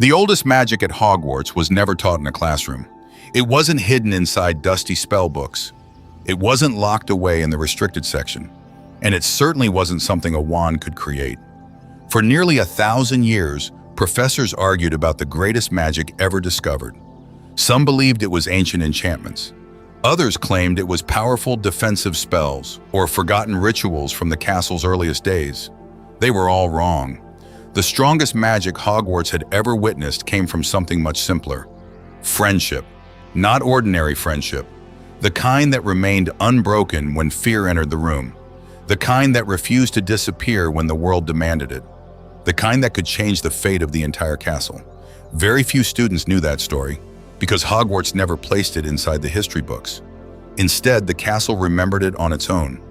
The oldest magic at Hogwarts was never taught in a classroom. It wasn't hidden inside dusty spell books. It wasn't locked away in the restricted section. And it certainly wasn't something a wand could create. For nearly 1,000 years, professors argued about the greatest magic ever discovered. Some believed it was ancient enchantments. Others claimed it was powerful defensive spells or forgotten rituals from the castle's earliest days. They were all wrong. The strongest magic Hogwarts had ever witnessed came from something much simpler: friendship. Not ordinary friendship. The kind that remained unbroken when fear entered the room. The kind that refused to disappear when the world demanded it. The kind that could change the fate of the entire castle. Very few students knew that story, because Hogwarts never placed it inside the history books. Instead, the castle remembered it on its own.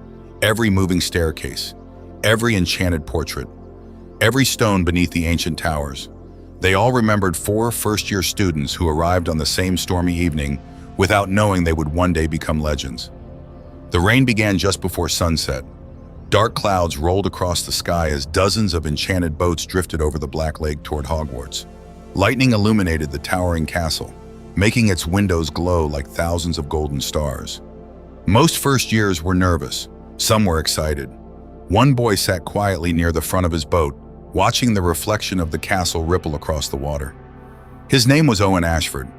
Every moving staircase, every enchanted portrait, every stone beneath the ancient towers. They all remembered 4 first-year students who arrived on the same stormy evening without knowing they would one day become legends. The rain began just before sunset. Dark clouds rolled across the sky as dozens of enchanted boats drifted over the Black Lake toward Hogwarts. Lightning illuminated the towering castle, making its windows glow like thousands of golden stars. Most first years were nervous. Some were excited. One boy sat quietly near the front of his boat, watching the reflection of the castle ripple across the water. His name was Owen Ashford.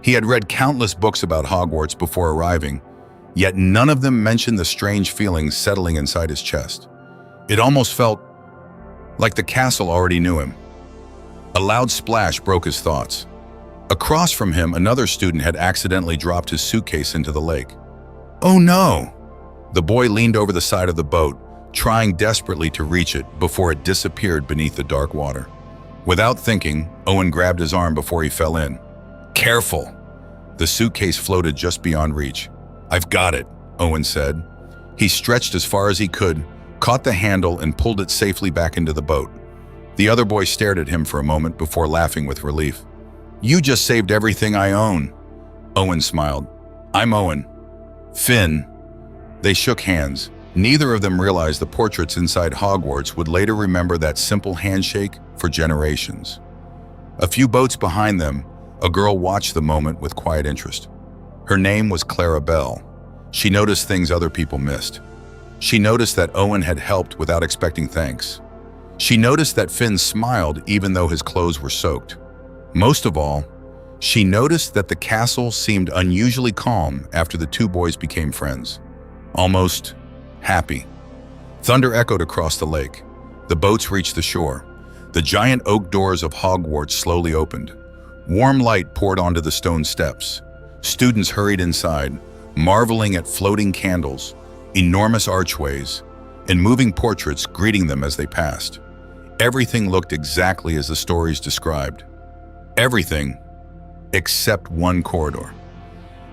He had read countless books about Hogwarts before arriving, yet none of them mentioned the strange feelings settling inside his chest. It almost felt like the castle already knew him. A loud splash broke his thoughts. Across from him, another student had accidentally dropped his suitcase into the lake. "Oh no!" The boy leaned over the side of the boat, trying desperately to reach it before it disappeared beneath the dark water. Without thinking, Owen grabbed his arm before he fell in. "Careful!" The suitcase floated just beyond reach. "I've got it," Owen said. He stretched as far as he could, caught the handle and pulled it safely back into the boat. The other boy stared at him for a moment before laughing with relief. "You just saved everything I own." Owen smiled. "I'm Owen." "Finn." They shook hands. Neither of them realized the portraits inside Hogwarts would later remember that simple handshake for generations. A few boats behind them, a girl watched the moment with quiet interest. Her name was Clara Bell. She noticed things other people missed. She noticed that Owen had helped without expecting thanks. She noticed that Finn smiled even though his clothes were soaked. Most of all, she noticed that the castle seemed unusually calm after the two boys became friends. Almost happy. Thunder echoed across the lake. The boats reached the shore. The giant oak doors of Hogwarts slowly opened. Warm light poured onto the stone steps. Students hurried inside, marveling at floating candles, enormous archways, and moving portraits greeting them as they passed. Everything looked exactly as the stories described. Everything except one corridor.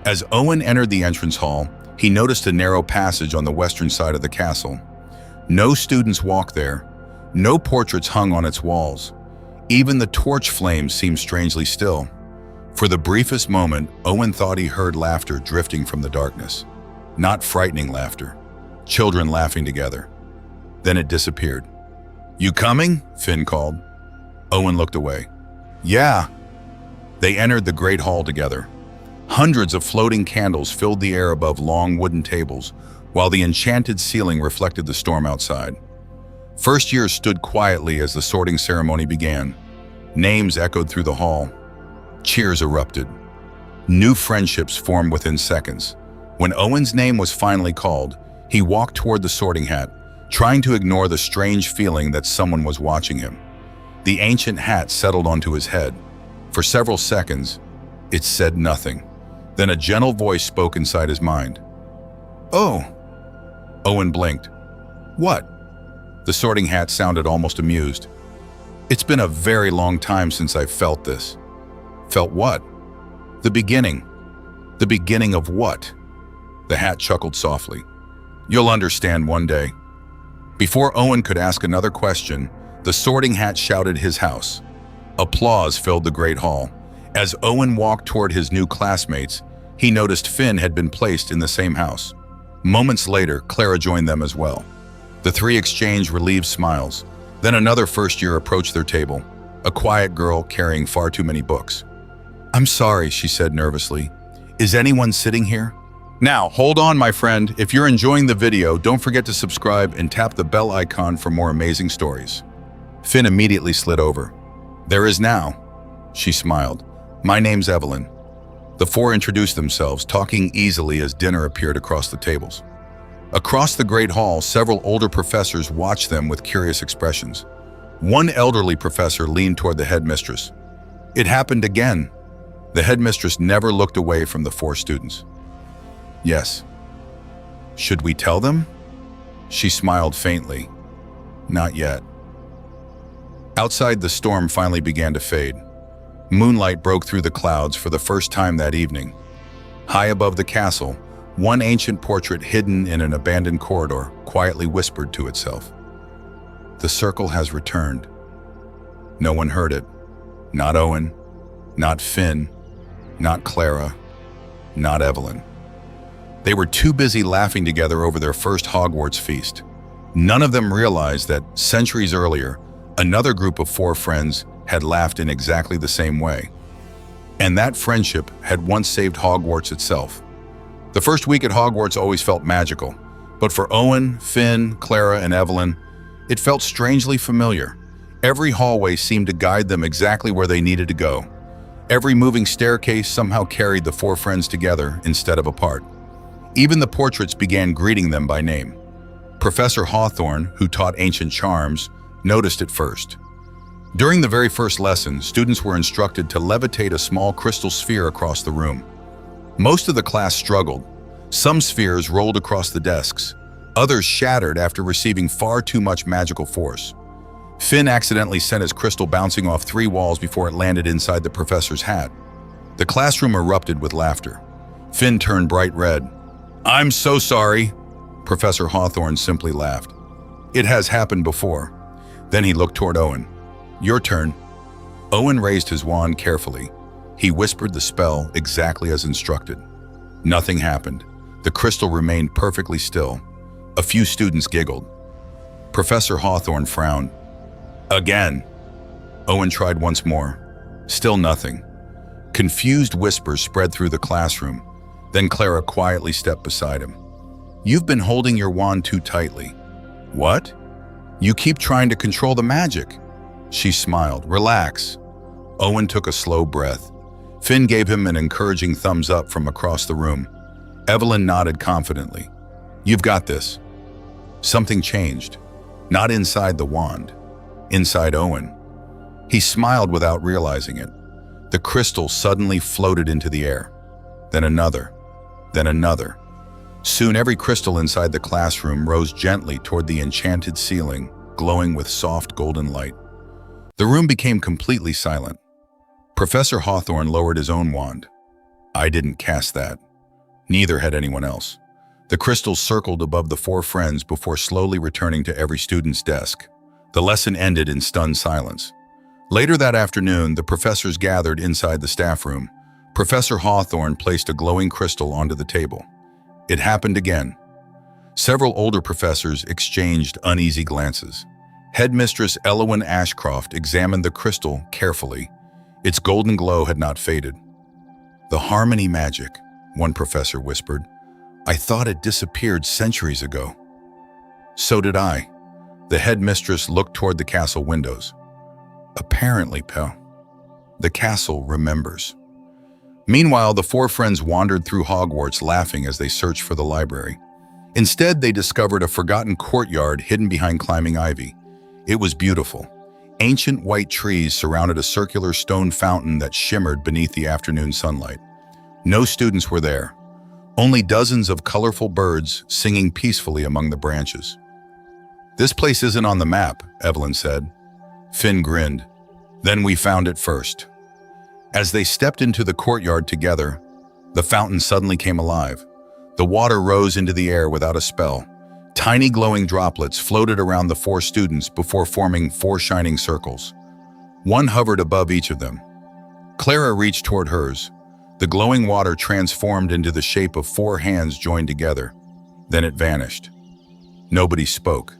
As Owen entered the entrance hall, he noticed a narrow passage on the western side of the castle. No students walked there. No portraits hung on its walls. Even the torch flames seemed strangely still. For the briefest moment, Owen thought he heard laughter drifting from the darkness. Not frightening laughter. Children laughing together. Then it disappeared. "You coming?" Finn called. Owen looked away. "Yeah." They entered the great hall together. Hundreds of floating candles filled the air above long wooden tables, while the enchanted ceiling reflected the storm outside. First years stood quietly as the sorting ceremony began. Names echoed through the hall. Cheers erupted. New friendships formed within seconds. When Owen's name was finally called, he walked toward the sorting hat, trying to ignore the strange feeling that someone was watching him. The ancient hat settled onto his head. For several seconds, it said nothing. Then a gentle voice spoke inside his mind. "Oh." Owen blinked. "What?" The sorting hat sounded almost amused. "It's been a very long time since I've felt this." "Felt what?" "The beginning." "The beginning of what?" The hat chuckled softly. "You'll understand one day." Before Owen could ask another question, the sorting hat shouted his house. Applause filled the great hall. As Owen walked toward his new classmates, he noticed Finn had been placed in the same house. Moments later, Clara joined them as well. The three exchanged relieved smiles. Then another first year approached their table, a quiet girl carrying far too many books. "I'm sorry," she said nervously. "Is anyone sitting here?" Now, hold on, my friend. If you're enjoying the video, don't forget to subscribe and tap the bell icon for more amazing stories. Finn immediately slid over. "There is now." She smiled. "My name's Evelyn." The four introduced themselves, talking easily as dinner appeared across the tables. Across the great hall, several older professors watched them with curious expressions. One elderly professor leaned toward the headmistress. It happened again. The headmistress never looked away from the four students. "Yes." "Should we tell them?" She smiled faintly. "Not yet." Outside, the storm finally began to fade. Moonlight broke through the clouds for the first time that evening. High above the castle, one ancient portrait hidden in an abandoned corridor quietly whispered to itself, "The circle has returned." No one heard it. Not Owen, not Finn, not Clara, not Evelyn. They were too busy laughing together over their first Hogwarts feast. None of them realized that, centuries earlier, another group of four friends had laughed in exactly the same way. And that friendship had once saved Hogwarts itself. The first week at Hogwarts always felt magical, but for Owen, Finn, Clara, and Evelyn, it felt strangely familiar. Every hallway seemed to guide them exactly where they needed to go. Every moving staircase somehow carried the four friends together instead of apart. Even the portraits began greeting them by name. Professor Hawthorne, who taught ancient charms, noticed it first. During the very first lesson, students were instructed to levitate a small crystal sphere across the room. Most of the class struggled. Some spheres rolled across the desks. Others shattered after receiving far too much magical force. Finn accidentally sent his crystal bouncing off 3 walls before it landed inside the professor's hat. The classroom erupted with laughter. Finn turned bright red. "I'm so sorry." Professor Hawthorne simply laughed. "It has happened before." Then he looked toward Owen. "Your turn." Owen raised his wand carefully. He whispered the spell exactly as instructed. Nothing happened. The crystal remained perfectly still. A few students giggled. Professor Hawthorne frowned. "Again." Owen tried once more. Still nothing. Confused whispers spread through the classroom. Then Clara quietly stepped beside him. "You've been holding your wand too tightly." "What?" "You keep trying to control the magic." She smiled. "Relax." Owen took a slow breath. Finn gave him an encouraging thumbs up from across the room. Evelyn nodded confidently. "You've got this." Something changed. Not inside the wand. Inside Owen. He smiled without realizing it. The crystal suddenly floated into the air. Then another. Then another. Soon every crystal inside the classroom rose gently toward the enchanted ceiling, glowing with soft golden light. The room became completely silent. Professor Hawthorne lowered his own wand. "I didn't cast that." Neither had anyone else. The crystals circled above the four friends before slowly returning to every student's desk. The lesson ended in stunned silence. Later that afternoon, the professors gathered inside the staff room. Professor Hawthorne placed a glowing crystal onto the table. It happened again. Several older professors exchanged uneasy glances. Headmistress Elowyn Ashcroft examined the crystal carefully. Its golden glow had not faded. "The harmony magic," one professor whispered. "I thought it disappeared centuries ago." "So did I." The headmistress looked toward the castle windows. "Apparently, the castle remembers." Meanwhile, the four friends wandered through Hogwarts laughing as they searched for the library. Instead, they discovered a forgotten courtyard hidden behind climbing ivy. It was beautiful. Ancient white trees surrounded a circular stone fountain that shimmered beneath the afternoon sunlight. No students were there. Only dozens of colorful birds singing peacefully among the branches. "This place isn't on the map," Evelyn said. Finn grinned. "Then we found it first." As they stepped into the courtyard together, the fountain suddenly came alive. The water rose into the air without a spell. Tiny glowing droplets floated around the four students before forming 4 shining circles. One hovered above each of them. Clara reached toward hers. The glowing water transformed into the shape of 4 hands joined together. Then it vanished. Nobody spoke.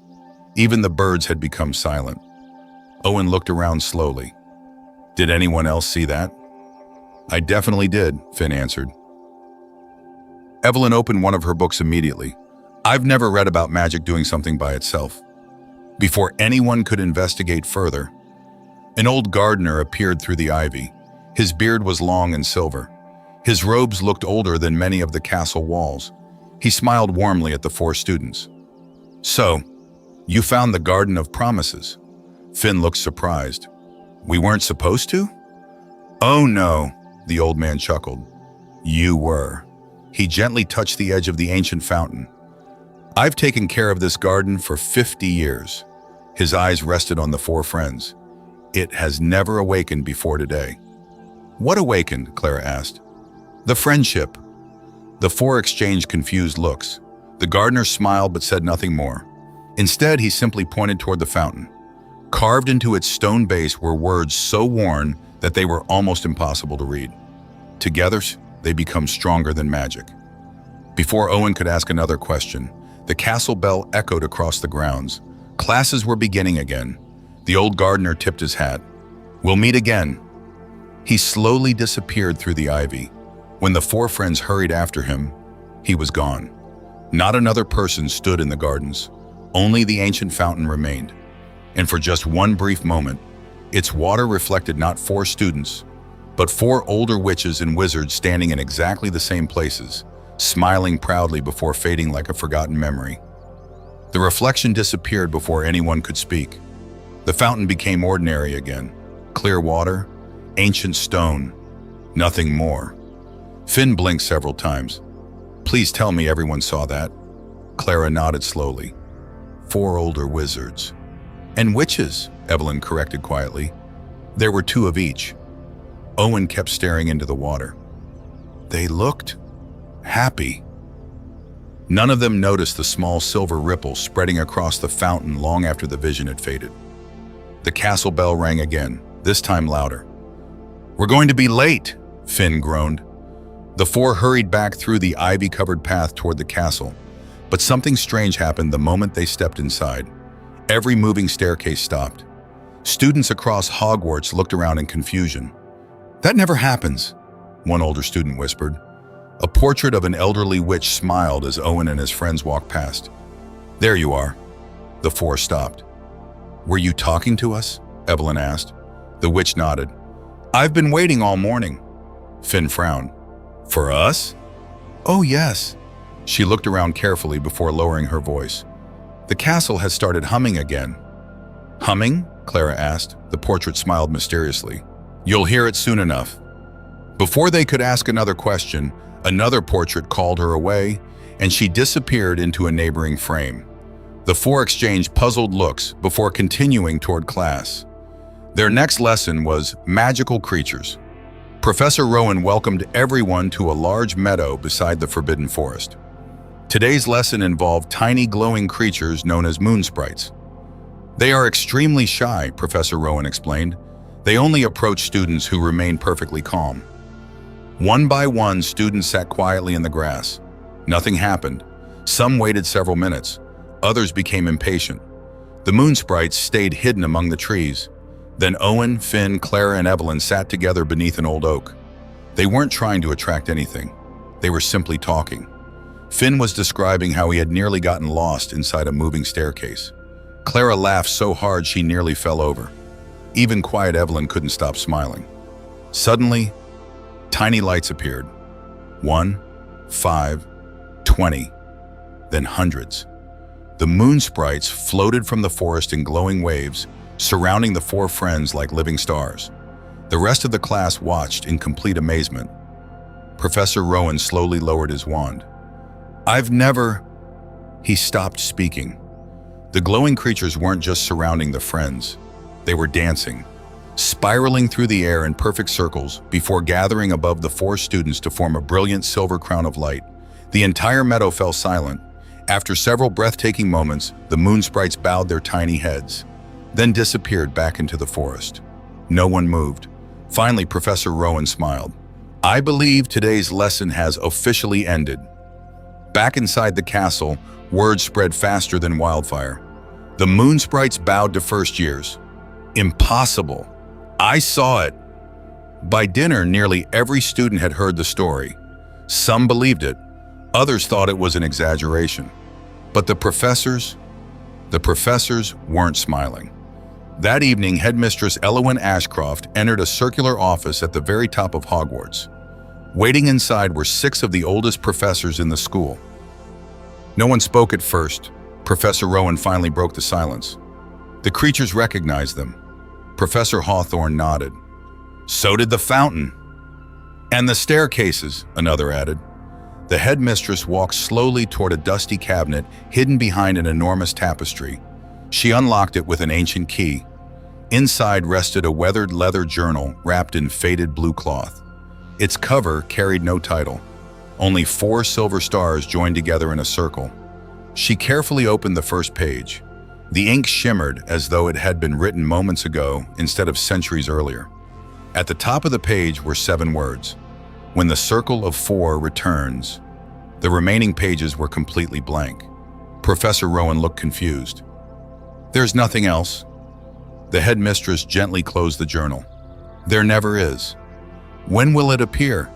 Even the birds had become silent. Owen looked around slowly. Did anyone else see that? I definitely did, Finn answered. Evelyn opened one of her books immediately. I've never read about magic doing something by itself. Before anyone could investigate further, an old gardener appeared through the ivy. His beard was long and silver. His robes looked older than many of the castle walls. He smiled warmly at the four students. So, you found the Garden of Promises? Finn looked surprised. We weren't supposed to? Oh no, the old man chuckled. You were. He gently touched the edge of the ancient fountain. I've taken care of this garden for 50 years. His eyes rested on the four friends. It has never awakened before today. What awakened? Clara asked. The friendship. The four exchanged confused looks. The gardener smiled but said nothing more. Instead, he simply pointed toward the fountain. Carved into its stone base were words so worn that they were almost impossible to read. Together, they become stronger than magic. Before Owen could ask another question, the castle bell echoed across the grounds. Classes were beginning again. The old gardener tipped his hat. We'll meet again. He slowly disappeared through the ivy. When the four friends hurried after him, he was gone. Not another person stood in the gardens. Only the ancient fountain remained. And for just one brief moment, its water reflected not four students, but four older witches and wizards standing in exactly the same places, smiling proudly before fading like a forgotten memory. The reflection disappeared before anyone could speak. The fountain became ordinary again. Clear water, ancient stone, nothing more. Finn blinked several times. Please tell me everyone saw that. Clara nodded slowly. Four older wizards. And witches, Evelyn corrected quietly. There were two of each. Owen kept staring into the water. They looked happy. None of them noticed the small silver ripple spreading across the fountain long after the vision had faded. The castle bell rang again, this time louder. We're going to be late, Finn groaned. The four hurried back through the ivy-covered path toward the castle, but something strange happened the moment they stepped inside. Every moving staircase stopped. Students across Hogwarts looked around in confusion. That never happens, one older student whispered. A portrait of an elderly witch smiled as Owen and his friends walked past. There you are. The four stopped. Were you talking to us? Evelyn asked. The witch nodded. I've been waiting all morning. Finn frowned. For us? Oh yes. She looked around carefully before lowering her voice. The castle has started humming again. Humming? Clara asked. The portrait smiled mysteriously. You'll hear it soon enough. Before they could ask another question, another portrait called her away, and she disappeared into a neighboring frame. The four exchanged puzzled looks before continuing toward class. Their next lesson was magical creatures. Professor Rowan welcomed everyone to a large meadow beside the Forbidden Forest. Today's lesson involved tiny glowing creatures known as moon sprites. They are extremely shy, Professor Rowan explained. They only approach students who remain perfectly calm. One by one, students sat quietly in the grass. Nothing happened. Some waited several minutes. Others became impatient. The moon sprites stayed hidden among the trees. Then Owen, Finn, Clara, and Evelyn sat together beneath an old oak. They weren't trying to attract anything. They were simply talking. Finn was describing how he had nearly gotten lost inside a moving staircase. Clara laughed so hard she nearly fell over. Even quiet Evelyn couldn't stop smiling. Suddenly, tiny lights appeared. 1, 5, 20, then hundreds. The moon sprites floated from the forest in glowing waves, surrounding the four friends like living stars. The rest of the class watched in complete amazement. Professor Rowan slowly lowered his wand. He stopped speaking. The glowing creatures weren't just surrounding the friends. They were dancing, spiraling through the air in perfect circles before gathering above the four students to form a brilliant silver crown of light. The entire meadow fell silent. After several breathtaking moments, the moon sprites bowed their tiny heads, then disappeared back into the forest. No one moved. Finally, Professor Rowan smiled. I believe today's lesson has officially ended. Back inside the castle, word spread faster than wildfire. The moon sprites bowed to first years. Impossible. I saw it, By dinner, nearly every student had heard the story. Some believed it, others thought it was an exaggeration. But the professors weren't smiling. That evening, Headmistress Elowyn Ashcroft entered a circular office at the very top of Hogwarts. Waiting inside were 6 of the oldest professors in the school. No one spoke at first. Professor Rowan finally broke the silence. The creatures recognized them. Professor Hawthorne nodded. So did the fountain. And the staircases, another added. The headmistress walked slowly toward a dusty cabinet hidden behind an enormous tapestry. She unlocked it with an ancient key. Inside rested a weathered leather journal wrapped in faded blue cloth. Its cover carried no title. Only 4 silver stars joined together in a circle. She carefully opened the first page. The ink shimmered as though it had been written moments ago instead of centuries earlier. At the top of the page were 7 words. When the circle of 4 returns. The remaining pages were completely blank. Professor Rowan looked confused. There's nothing else. The headmistress gently closed the journal. There never is. When will it appear?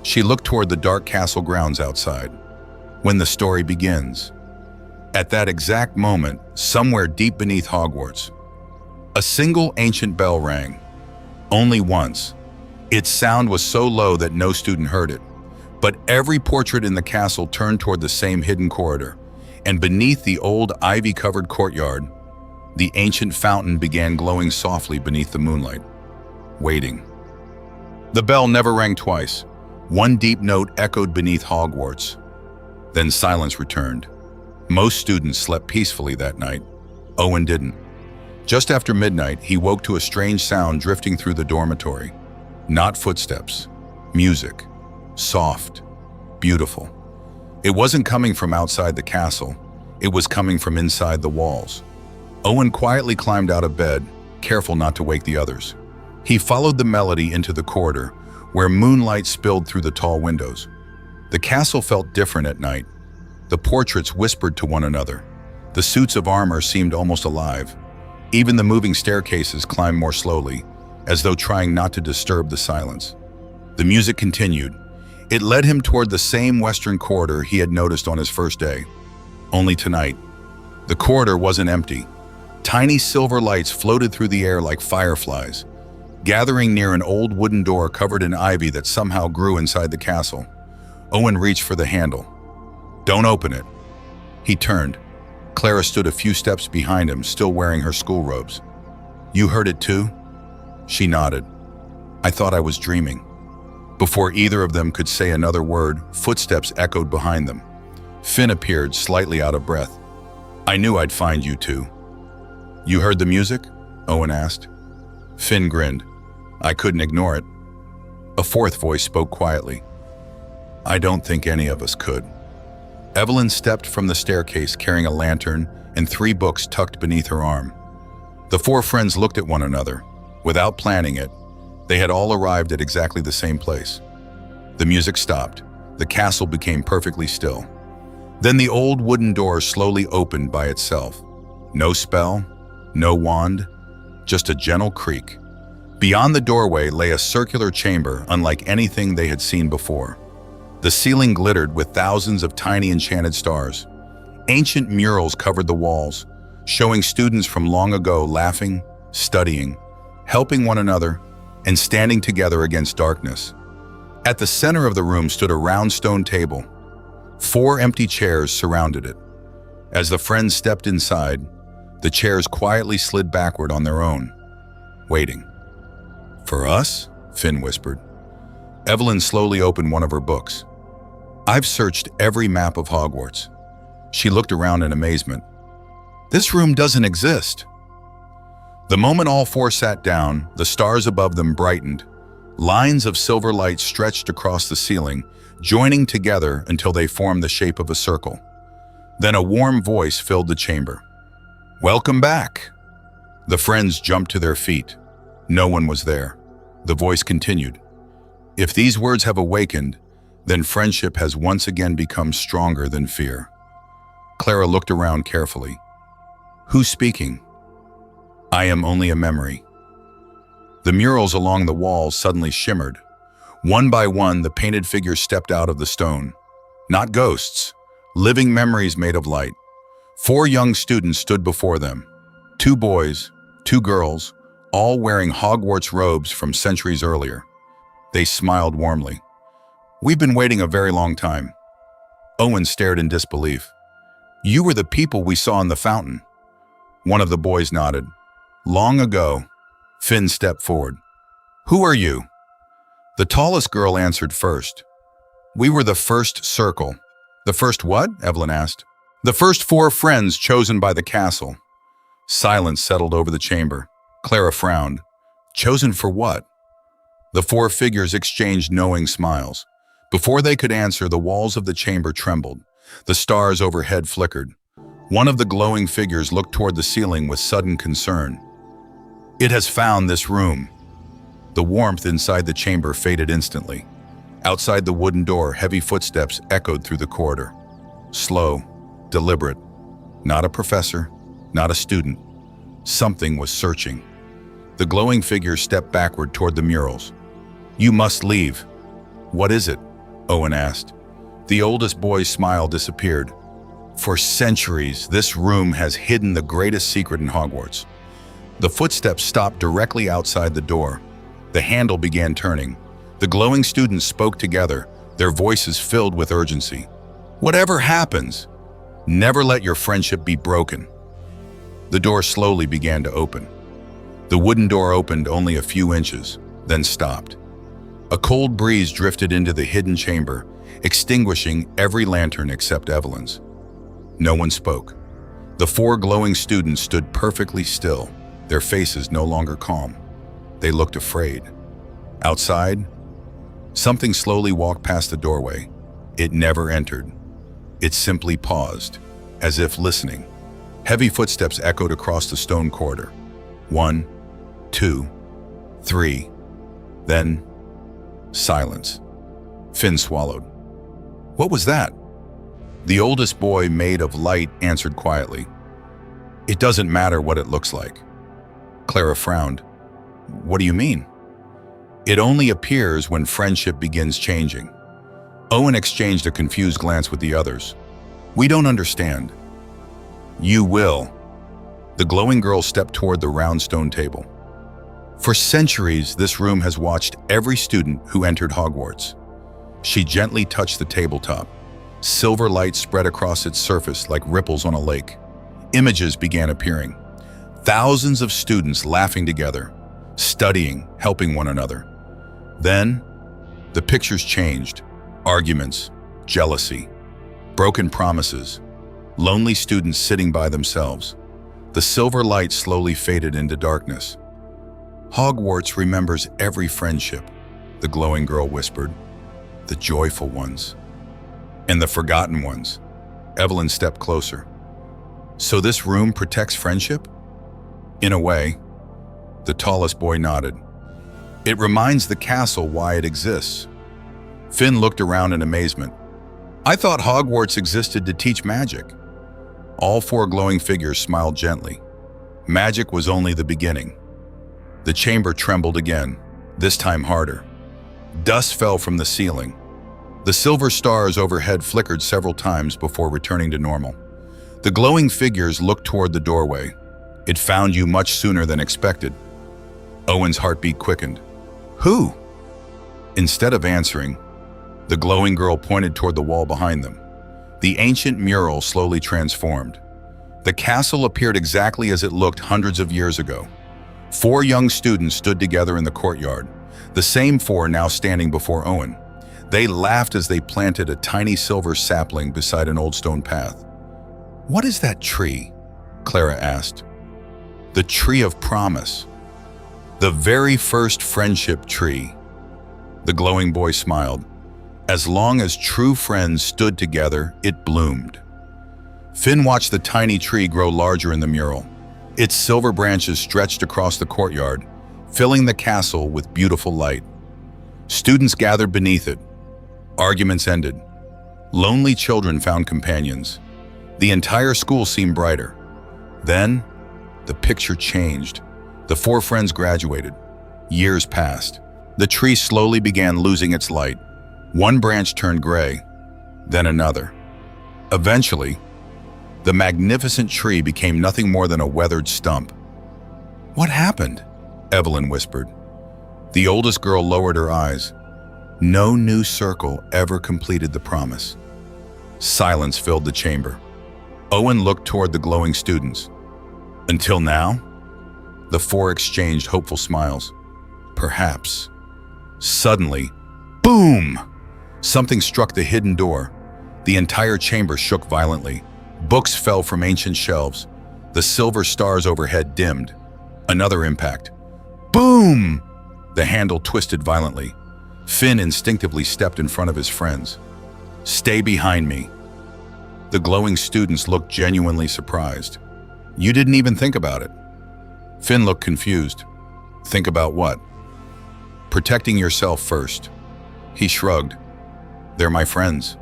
She looked toward the dark castle grounds outside. When the story begins. At that exact moment, somewhere deep beneath Hogwarts, a single ancient bell rang. Only once. Its sound was so low that no student heard it. But every portrait in the castle turned toward the same hidden corridor, and beneath the old ivy-covered courtyard, the ancient fountain began glowing softly beneath the moonlight, waiting. The bell never rang twice. One deep note echoed beneath Hogwarts. Then silence returned. Most students slept peacefully that night. Owen didn't. Just after midnight, he woke to a strange sound drifting through the dormitory. Not footsteps. Music. Soft. Beautiful. It wasn't coming from outside the castle. It was coming from inside the walls. Owen quietly climbed out of bed, careful not to wake the others. He followed the melody into the corridor, where moonlight spilled through the tall windows. The castle felt different at night. The portraits whispered to one another. The suits of armor seemed almost alive. Even the moving staircases climbed more slowly, as though trying not to disturb the silence. The music continued. It led him toward the same western corridor he had noticed on his first day. Only tonight, the corridor wasn't empty. Tiny silver lights floated through the air like fireflies, gathering near an old wooden door covered in ivy that somehow grew inside the castle. Owen reached for the handle. Don't open it. He turned. Clara stood a few steps behind him, still wearing her school robes. You heard it too? She nodded. I thought I was dreaming. Before either of them could say another word, footsteps echoed behind them. Finn appeared, slightly out of breath. I knew I'd find you two. You heard the music? Owen asked. Finn grinned. I couldn't ignore it. A fourth voice spoke quietly. I don't think any of us could. Evelyn stepped from the staircase carrying a lantern and 3 books tucked beneath her arm. The 4 friends looked at one another. Without planning it, they had all arrived at exactly the same place. The music stopped. The castle became perfectly still. Then the old wooden door slowly opened by itself. No spell, no wand, just a gentle creak. Beyond the doorway lay a circular chamber unlike anything they had seen before. The ceiling glittered with thousands of tiny enchanted stars. Ancient murals covered the walls, showing students from long ago laughing, studying, helping one another, and standing together against darkness. At the center of the room stood a round stone table. 4 empty chairs surrounded it. As the friends stepped inside, the chairs quietly slid backward on their own, waiting. For us? Finn whispered. Evelyn slowly opened one of her books. I've searched every map of Hogwarts. She looked around in amazement. This room doesn't exist. The moment all 4 sat down, the stars above them brightened. Lines of silver light stretched across the ceiling, joining together until they formed the shape of a circle. Then a warm voice filled the chamber. Welcome back. The friends jumped to their feet. No one was there. The voice continued. If these words have awakened, then friendship has once again become stronger than fear. Clara looked around carefully. Who's speaking? I am only a memory. The murals along the walls suddenly shimmered. One by one, the painted figures stepped out of the stone. Not ghosts, living memories made of light. 4 young students stood before them. 2 boys, 2 girls, all wearing Hogwarts robes from centuries earlier. They smiled warmly. "We've been waiting a very long time." Owen stared in disbelief. "You were the people we saw in the fountain." One of the boys nodded. "Long ago." Finn stepped forward. "Who are you?" The tallest girl answered first. "We were the first circle." "The first what?" Evelyn asked. "The first 4 friends chosen by the castle." Silence settled over the chamber. Clara frowned. "Chosen for what?" The 4 figures exchanged knowing smiles. Before they could answer, the walls of the chamber trembled. The stars overhead flickered. One of the glowing figures looked toward the ceiling with sudden concern. "It has found this room." The warmth inside the chamber faded instantly. Outside the wooden door, heavy footsteps echoed through the corridor. Slow, deliberate. Not a professor, not a student. Something was searching. The glowing figure stepped backward toward the murals. "You must leave." "What is it?" Owen asked. The oldest boy's smile disappeared. "For centuries, this room has hidden the greatest secret in Hogwarts." The footsteps stopped directly outside the door. The handle began turning. The glowing students spoke together, their voices filled with urgency. "Whatever happens, never let your friendship be broken." The door slowly began to open. The wooden door opened only a few inches, then stopped. A cold breeze drifted into the hidden chamber, extinguishing every lantern except Evelyn's. No one spoke. The 4 glowing students stood perfectly still, their faces no longer calm. They looked afraid. Outside, something slowly walked past the doorway. It never entered. It simply paused, as if listening. Heavy footsteps echoed across the stone corridor. 1, 2, 3. Then, silence. Finn swallowed. "What was that?" The oldest boy, made of light, answered quietly. "It doesn't matter what it looks like." Clara frowned. "What do you mean?" "It only appears when friendship begins changing." Owen exchanged a confused glance with the others. "We don't understand." "You will." The glowing girl stepped toward the round stone table. "For centuries, this room has watched every student who entered Hogwarts." She gently touched the tabletop. Silver light spread across its surface like ripples on a lake. Images began appearing. Thousands of students laughing together, studying, helping one another. Then, the pictures changed. Arguments, jealousy, broken promises, lonely students sitting by themselves. The silver light slowly faded into darkness. "Hogwarts remembers every friendship," the glowing girl whispered. "The joyful ones. And the forgotten ones." Evelyn stepped closer. "So this room protects friendship?" "In a way." The tallest boy nodded. "It reminds the castle why it exists." Finn looked around in amazement. "I thought Hogwarts existed to teach magic." All 4 glowing figures smiled gently. Magic was only the beginning. The chamber trembled again, this time harder. Dust fell from the ceiling. The silver stars overhead flickered several times before returning to normal. The glowing figures looked toward the doorway. "It found you much sooner than expected." Owen's heartbeat quickened. "Who?" Instead of answering, the glowing girl pointed toward the wall behind them. The ancient mural slowly transformed. The castle appeared exactly as it looked hundreds of years ago. 4 young students stood together in the courtyard, the same 4 now standing before Owen. They laughed as they planted a tiny silver sapling beside an old stone path. "What is that tree?" Clara asked. "The tree of promise. The very first friendship tree." The glowing boy smiled. As long as true friends stood together, it bloomed. Finn watched the tiny tree grow larger in the mural. Its silver branches stretched across the courtyard, filling the castle with beautiful light. Students gathered beneath it. Arguments ended. Lonely children found companions. The entire school seemed brighter. Then, the picture changed. The 4 friends graduated. Years passed. The tree slowly began losing its light. One branch turned gray, then another. Eventually, the magnificent tree became nothing more than a weathered stump. "What happened?" Evelyn whispered. The oldest girl lowered her eyes. No new circle ever completed the promise. Silence filled the chamber. Owen looked toward the glowing students. "Until now?" The four exchanged hopeful smiles. "Perhaps." Suddenly, boom! Something struck the hidden door. The entire chamber shook violently. Books fell from ancient shelves. The silver stars overhead dimmed. Another impact. Boom! The handle twisted violently. Finn instinctively stepped in front of his friends. "Stay behind me." The glowing students looked genuinely surprised. "You didn't even think about it." Finn looked confused. "Think about what?" "Protecting yourself first." He shrugged. "They're my friends."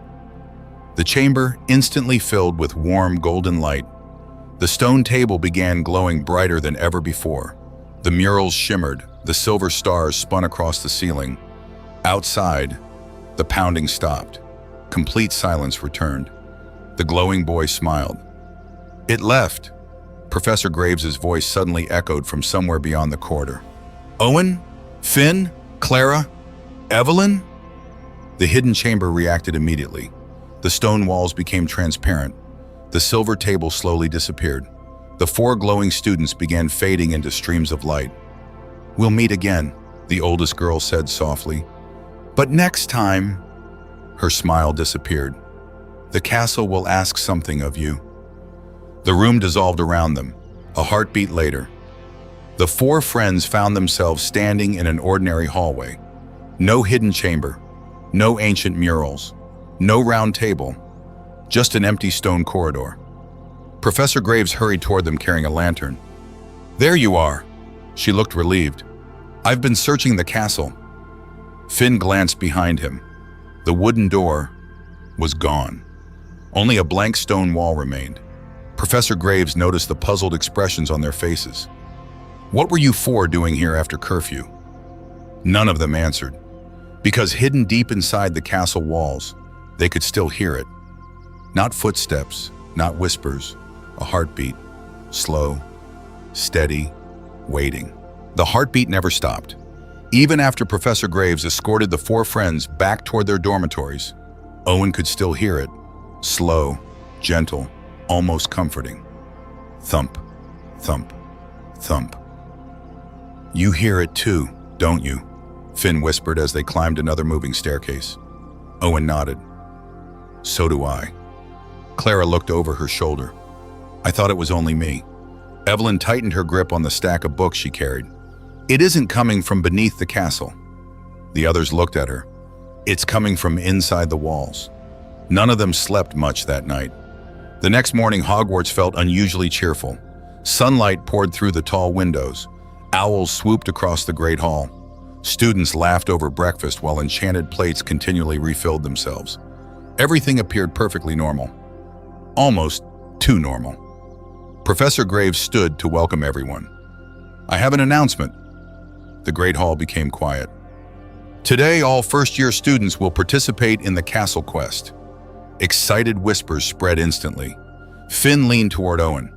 The chamber instantly filled with warm golden light. The stone table began glowing brighter than ever before. The murals shimmered, the silver stars spun across the ceiling. Outside, the pounding stopped. Complete silence returned. The glowing boy smiled. "It left." Professor Graves's voice suddenly echoed from somewhere beyond the corridor. "Owen? Finn? Clara? Evelyn?" The hidden chamber reacted immediately. The stone walls became transparent. The silver table slowly disappeared. The four glowing students began fading into streams of light. "We'll meet again," the oldest girl said softly. "But next time," her smile disappeared. "The castle will ask something of you." The room dissolved around them. A heartbeat later, the four friends found themselves standing in an ordinary hallway. No hidden chamber, no ancient murals, no round table, just an empty stone corridor. Professor Graves hurried toward them carrying a lantern. "There you are." She looked relieved. "I've been searching the castle." Finn glanced behind him. The wooden door was gone. Only a blank stone wall remained. Professor Graves noticed the puzzled expressions on their faces. "What were you four doing here after curfew?" None of them answered. Because hidden deep inside the castle walls, they could still hear it. Not footsteps, not whispers, a heartbeat. Slow, steady, waiting. The heartbeat never stopped. Even after Professor Graves escorted the four friends back toward their dormitories, Owen could still hear it. Slow, gentle, almost comforting. Thump, thump, thump. "You hear it too, don't you?" Finn whispered as they climbed another moving staircase. Owen nodded. "So do I." Clara looked over her shoulder. "I thought it was only me." Evelyn tightened her grip on the stack of books she carried. "It isn't coming from beneath the castle." The others looked at her. "It's coming from inside the walls." None of them slept much that night. The next morning, Hogwarts felt unusually cheerful. Sunlight poured through the tall windows. Owls swooped across the Great Hall. Students laughed over breakfast while enchanted plates continually refilled themselves. Everything appeared perfectly normal. Almost too normal. Professor Graves stood to welcome everyone. "I have an announcement." The Great Hall became quiet. "Today, all first-year students will participate in the Castle Quest." Excited whispers spread instantly. Finn leaned toward Owen.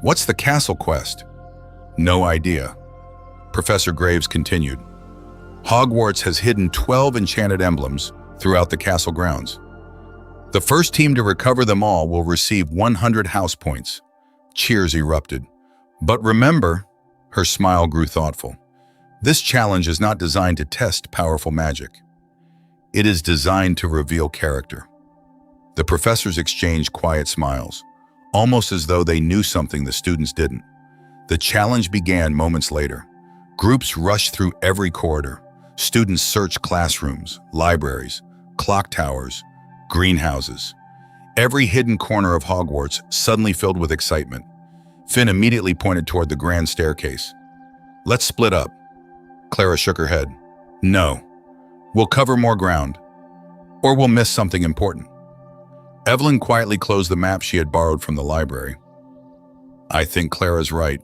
"What's the Castle Quest?" "No idea." Professor Graves continued. "Hogwarts has hidden 12 enchanted emblems throughout the castle grounds. The first team to recover them all will receive 100 house points." Cheers erupted. "But remember," her smile grew thoughtful, "this challenge is not designed to test powerful magic. It is designed to reveal character." The professors exchanged quiet smiles, almost as though they knew something the students didn't. The challenge began moments later. Groups rushed through every corridor. Students searched classrooms, libraries, clock towers, greenhouses. Every hidden corner of Hogwarts suddenly filled with excitement. Finn immediately pointed toward the grand staircase. "Let's split up." Clara shook her head. "No. We'll cover more ground. Or we'll miss something important." Evelyn quietly closed the map she had borrowed from the library. "I think Clara's right."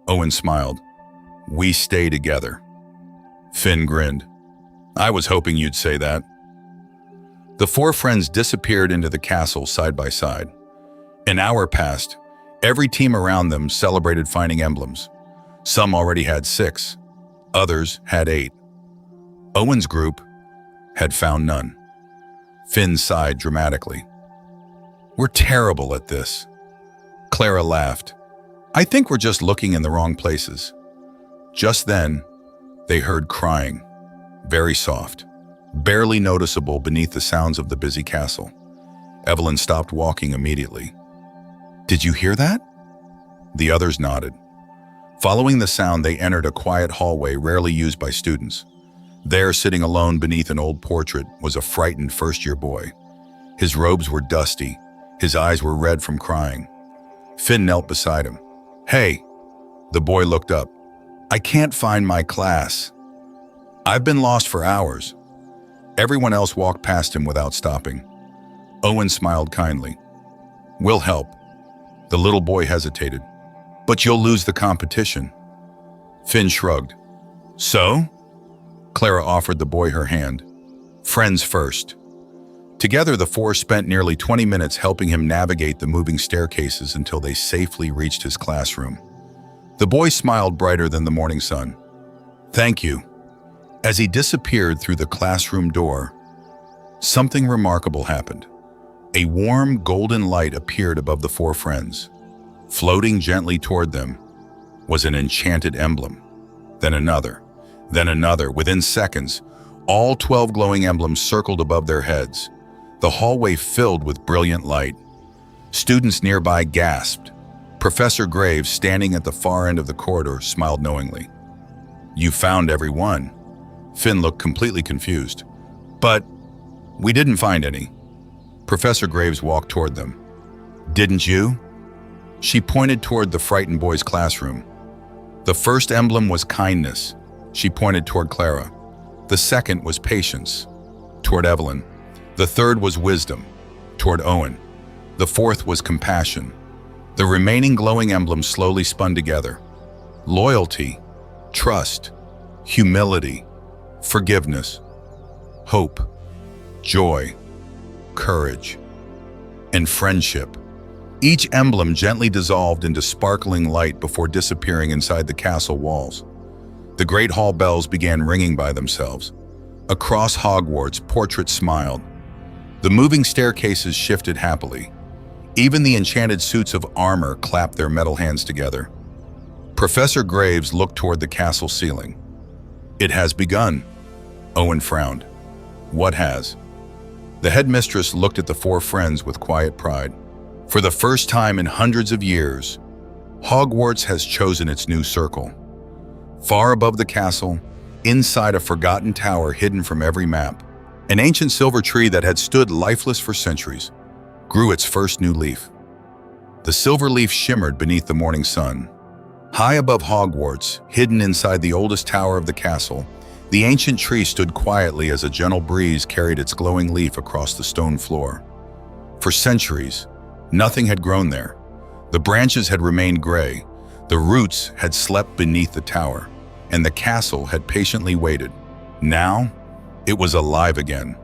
Owen smiled. "We stay together." Finn grinned. I was hoping you'd say that. The four friends disappeared into the castle side by side. An hour passed. Every team around them celebrated finding emblems. Some already had 6. Others had 8. Owen's group had found none. Finn sighed dramatically. We're terrible at this. Clara laughed. I think we're just looking in the wrong places. Just then, they heard crying, very soft, barely noticeable beneath the sounds of the busy castle. Evelyn stopped walking immediately. Did you hear that? The others nodded. Following the sound, they entered a quiet hallway rarely used by students. There, sitting alone beneath an old portrait, was a frightened first-year boy. His robes were dusty. His eyes were red from crying. Finn knelt beside him. Hey, the boy looked up. I can't find my class. I've been lost for hours. Everyone else walked past him without stopping. Owen smiled kindly. We'll help. The little boy hesitated. But you'll lose the competition. Finn shrugged. So? Clara offered the boy her hand. Friends first. Together, the four spent nearly 20 minutes helping him navigate the moving staircases until they safely reached his classroom. The boy smiled brighter than the morning sun. Thank you. As he disappeared through the classroom door, something remarkable happened. A warm, golden light appeared above the four friends. Floating gently toward them was an enchanted emblem. Then another. Within seconds, all 12 glowing emblems circled above their heads. The hallway filled with brilliant light. Students nearby gasped. Professor Graves, standing at the far end of the corridor, smiled knowingly. You found every one. Finn looked completely confused. But we didn't find any. Professor Graves walked toward them. Didn't you? She pointed toward the frightened boy's classroom. The first emblem was kindness. She pointed toward Clara. The second was patience, toward Evelyn. The third was wisdom, toward Owen. The fourth was compassion. The remaining glowing emblems slowly spun together. Loyalty, trust, humility, forgiveness, hope, joy, courage, and friendship. Each emblem gently dissolved into sparkling light before disappearing inside the castle walls. The great hall bells began ringing by themselves. Across Hogwarts, portraits smiled. The moving staircases shifted happily. Even the enchanted suits of armor clapped their metal hands together. Professor Graves looked toward the castle ceiling. It has begun. Owen frowned. What has? The headmistress looked at the four friends with quiet pride. For the first time in hundreds of years, Hogwarts has chosen its new circle. Far above the castle, inside a forgotten tower hidden from every map, an ancient silver tree that had stood lifeless for centuries grew its first new leaf. The silver leaf shimmered beneath the morning sun. High above Hogwarts, hidden inside the oldest tower of the castle, the ancient tree stood quietly as a gentle breeze carried its glowing leaf across the stone floor. For centuries, nothing had grown there. The branches had remained gray, the roots had slept beneath the tower, and the castle had patiently waited. Now, it was alive again.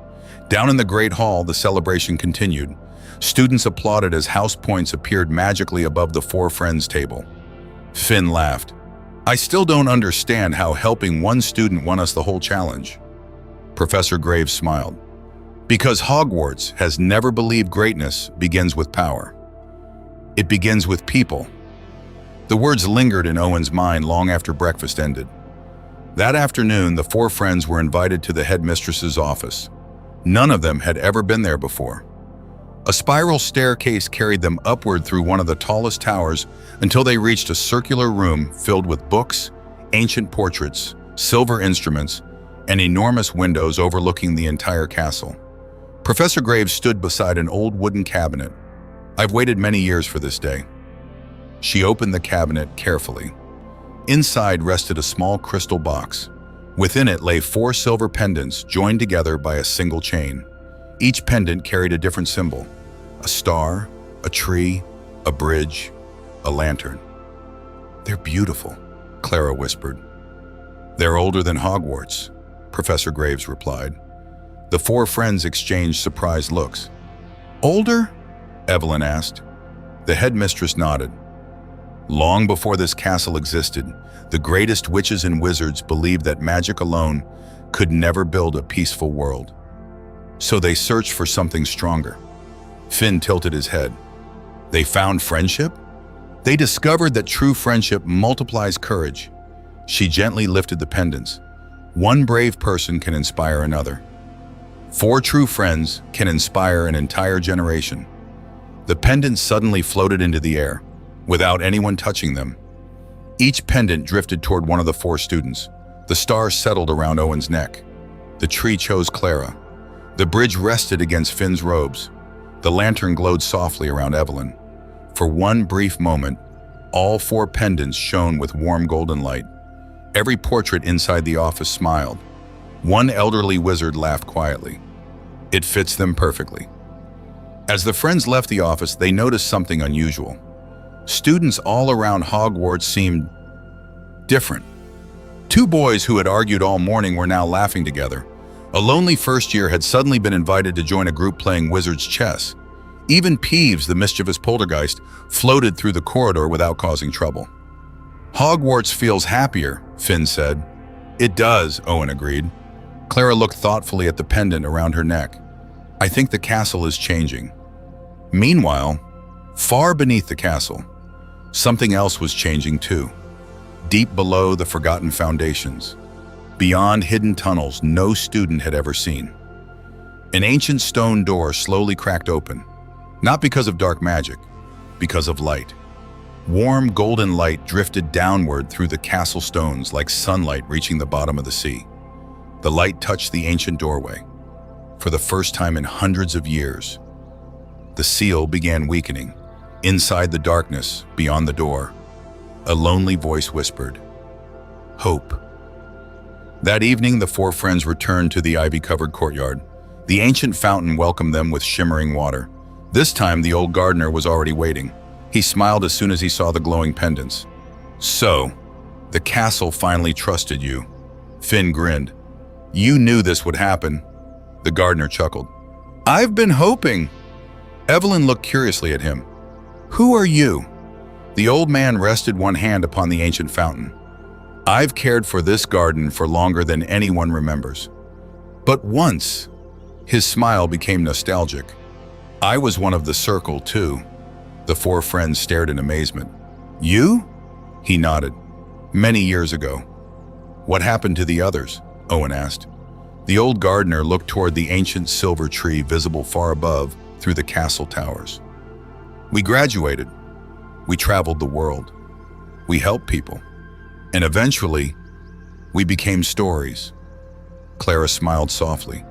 Down in the great hall, the celebration continued. Students applauded as house points appeared magically above the four friends' table. Finn laughed. I still don't understand how helping one student won us the whole challenge. Professor Graves smiled. Because Hogwarts has never believed greatness begins with power. It begins with people. The words lingered in Owen's mind long after breakfast ended. That afternoon, the four friends were invited to the headmistress's office. None of them had ever been there before. A spiral staircase carried them upward through one of the tallest towers until they reached a circular room filled with books, ancient portraits, silver instruments, and enormous windows overlooking the entire castle. Professor Graves stood beside an old wooden cabinet. I've waited many years for this day. She opened the cabinet carefully. Inside rested a small crystal box. Within it lay 4 silver pendants joined together by a single chain. Each pendant carried a different symbol: a star, a tree, a bridge, a lantern. They're beautiful, Clara whispered. They're older than Hogwarts, Professor Graves replied. The four friends exchanged surprised looks. Older? Evelyn asked. The headmistress nodded. Long before this castle existed, the greatest witches and wizards believed that magic alone could never build a peaceful world. So they searched for something stronger. Finn tilted his head. They found friendship? They discovered that true friendship multiplies courage. She gently lifted the pendants. One brave person can inspire another. 4 true friends can inspire an entire generation. The pendants suddenly floated into the air, without anyone touching them. Each pendant drifted toward one of the 4 students. The stars settled around Owen's neck. The tree chose Clara. The bridge rested against Finn's robes. The lantern glowed softly around Evelyn. For one brief moment, all 4 pendants shone with warm golden light. Every portrait inside the office smiled. One elderly wizard laughed quietly. It fits them perfectly. As the friends left the office, they noticed something unusual. Students all around Hogwarts seemed different. 2 boys who had argued all morning were now laughing together. A lonely first year had suddenly been invited to join a group playing wizard's chess. Even Peeves, the mischievous poltergeist, floated through the corridor without causing trouble. Hogwarts feels happier, Finn said. It does, Owen agreed. Clara looked thoughtfully at the pendant around her neck. I think the castle is changing. Meanwhile, far beneath the castle, something else was changing too. Deep below the forgotten foundations, beyond hidden tunnels no student had ever seen. An ancient stone door slowly cracked open, not because of dark magic, because of light. Warm golden light drifted downward through the castle stones like sunlight reaching the bottom of the sea. The light touched the ancient doorway. For the first time in hundreds of years, the seal began weakening. Inside the darkness, beyond the door, a lonely voice whispered, "Hope." That evening, the 4 friends returned to the ivy-covered courtyard. The ancient fountain welcomed them with shimmering water. This time, the old gardener was already waiting. He smiled as soon as he saw the glowing pendants. "So, the castle finally trusted you." Finn grinned. "You knew this would happen." The gardener chuckled. "I've been hoping." Evelyn looked curiously at him. "Who are you?" The old man rested one hand upon the ancient fountain. "I've cared for this garden for longer than anyone remembers. But once," his smile became nostalgic, "I was one of the circle too." The 4 friends stared in amazement. "You?" He nodded. "Many years ago." "What happened to the others?" Owen asked. The old gardener looked toward the ancient silver tree visible far above through the castle towers. "We graduated. We traveled the world. We helped people. And eventually, we became stories." Clara smiled softly.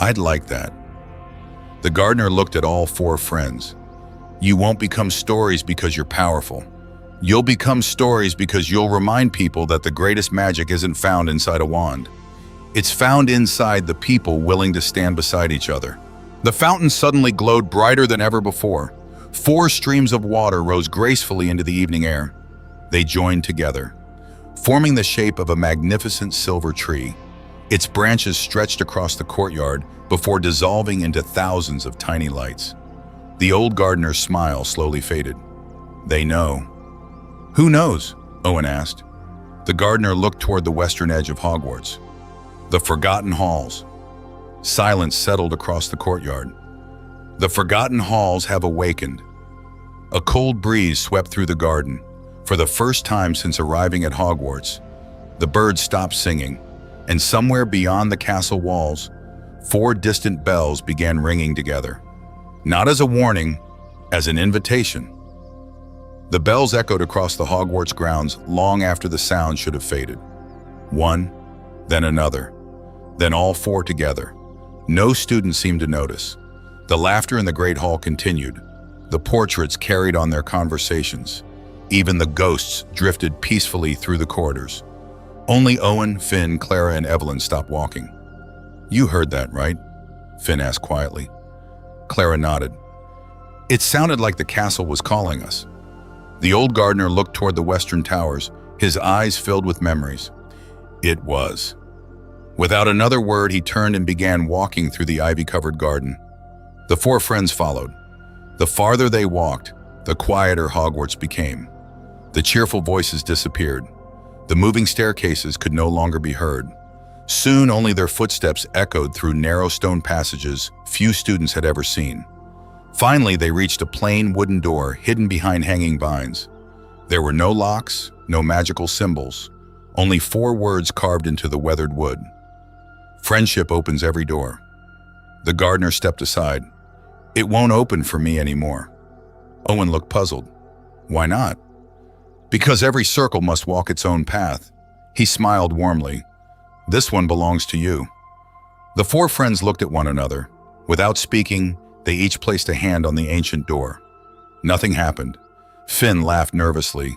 "I'd like that." The gardener looked at all 4 friends. "You won't become stories because you're powerful. You'll become stories because you'll remind people that the greatest magic isn't found inside a wand. It's found inside the people willing to stand beside each other." The fountain suddenly glowed brighter than ever before. 4 streams of water rose gracefully into the evening air. They joined together, forming the shape of a magnificent silver tree. Its branches stretched across the courtyard before dissolving into thousands of tiny lights. The old gardener's smile slowly faded. "They know." "Who knows?" Owen asked. The gardener looked toward the western edge of Hogwarts. The forgotten halls. Silence settled across the courtyard. The forgotten halls have awakened. A cold breeze swept through the garden. For the first time since arriving at Hogwarts, the birds stopped singing, and somewhere beyond the castle walls, 4 distant bells began ringing together. Not as a warning, as an invitation. The bells echoed across the Hogwarts grounds long after the sound should have faded. One, then another, then all 4 together. No student seemed to notice. The laughter in the Great Hall continued. The portraits carried on their conversations. Even the ghosts drifted peacefully through the corridors. Only Owen, Finn, Clara, and Evelyn stopped walking. "You heard that, right?" Finn asked quietly. Clara nodded. "It sounded like the castle was calling us." The old gardener looked toward the western towers, his eyes filled with memories. It was. Without another word, he turned and began walking through the ivy-covered garden. The four friends followed. The farther they walked, the quieter Hogwarts became. The cheerful voices disappeared. The moving staircases could no longer be heard. Soon only their footsteps echoed through narrow stone passages few students had ever seen. Finally, they reached a plain wooden door hidden behind hanging vines. There were no locks, no magical symbols, only 4 words carved into the weathered wood. Friendship opens every door. The gardener stepped aside. It won't open for me anymore. Owen looked puzzled. Why not? Because every circle must walk its own path. He smiled warmly. This one belongs to you. The 4 friends looked at one another. Without speaking, they each placed a hand on the ancient door. Nothing happened. Finn laughed nervously.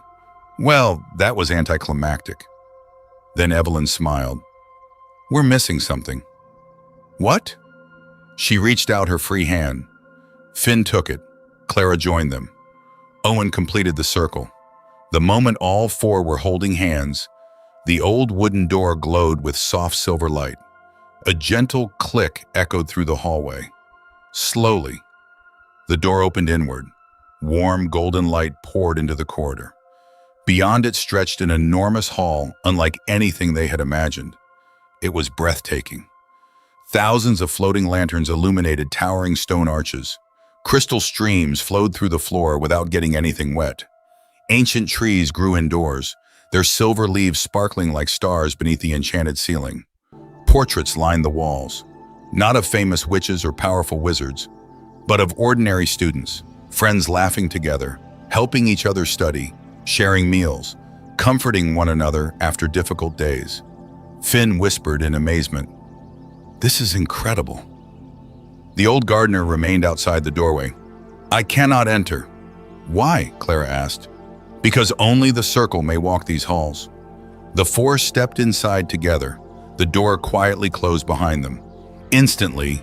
Well, that was anticlimactic. Then Evelyn smiled. We're missing something. What? She reached out her free hand. Finn took it. Clara joined them. Owen completed the circle. The moment all 4 were holding hands, the old wooden door glowed with soft silver light. A gentle click echoed through the hallway. Slowly, the door opened inward. Warm, golden light poured into the corridor. Beyond it stretched an enormous hall, unlike anything they had imagined. It was breathtaking. Thousands of floating lanterns illuminated towering stone arches. Crystal streams flowed through the floor without getting anything wet. Ancient trees grew indoors, their silver leaves sparkling like stars beneath the enchanted ceiling. Portraits lined the walls, not of famous witches or powerful wizards, but of ordinary students, friends laughing together, helping each other study, sharing meals, comforting one another after difficult days. Finn whispered in amazement, "This is incredible." The old gardener remained outside the doorway. "I cannot enter." "Why?" Clara asked. "Because only the circle may walk these halls." The 4 stepped inside together. The door quietly closed behind them. Instantly,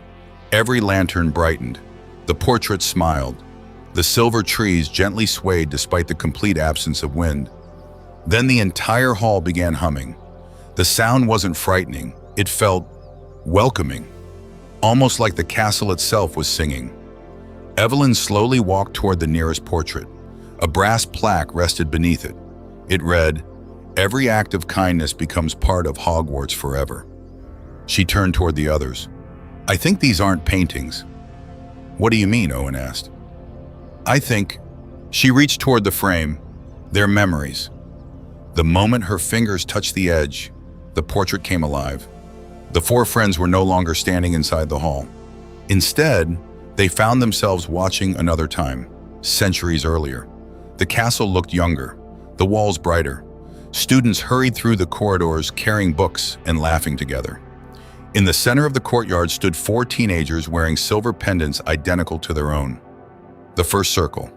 every lantern brightened. The portraits smiled. The silver trees gently swayed despite the complete absence of wind. Then the entire hall began humming. The sound wasn't frightening. It felt welcoming, almost like the castle itself was singing. Evelyn slowly walked toward the nearest portrait. A brass plaque rested beneath it. It read, "Every act of kindness becomes part of Hogwarts forever." She turned toward the others. "I think these aren't paintings." "What do you mean?" Owen asked. "I think..." She reached toward the frame. "They're memories." The moment her fingers touched the edge, the portrait came alive. The 4 friends were no longer standing inside the hall. Instead, they found themselves watching another time, centuries earlier. The castle looked younger, the walls brighter. Students hurried through the corridors carrying books and laughing together. In the center of the courtyard stood 4 teenagers wearing silver pendants identical to their own. The first circle.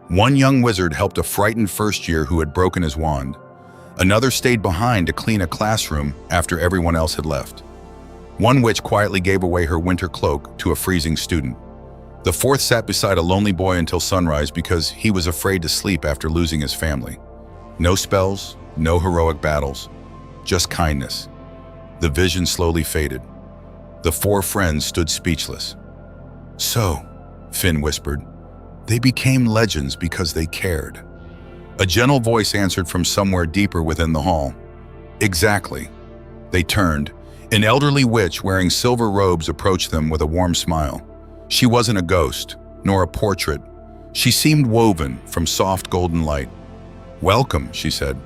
One young wizard helped a frightened first year who had broken his wand. Another stayed behind to clean a classroom after everyone else had left. One witch quietly gave away her winter cloak to a freezing student. The 4th sat beside a lonely boy until sunrise because he was afraid to sleep after losing his family. No spells, no heroic battles, just kindness. The vision slowly faded. The 4 friends stood speechless. "So," Finn whispered, "they became legends because they cared." A gentle voice answered from somewhere deeper within the hall. "Exactly." They turned. An elderly witch wearing silver robes approached them with a warm smile. She wasn't a ghost, nor a portrait. She seemed woven from soft golden light. "Welcome," she said.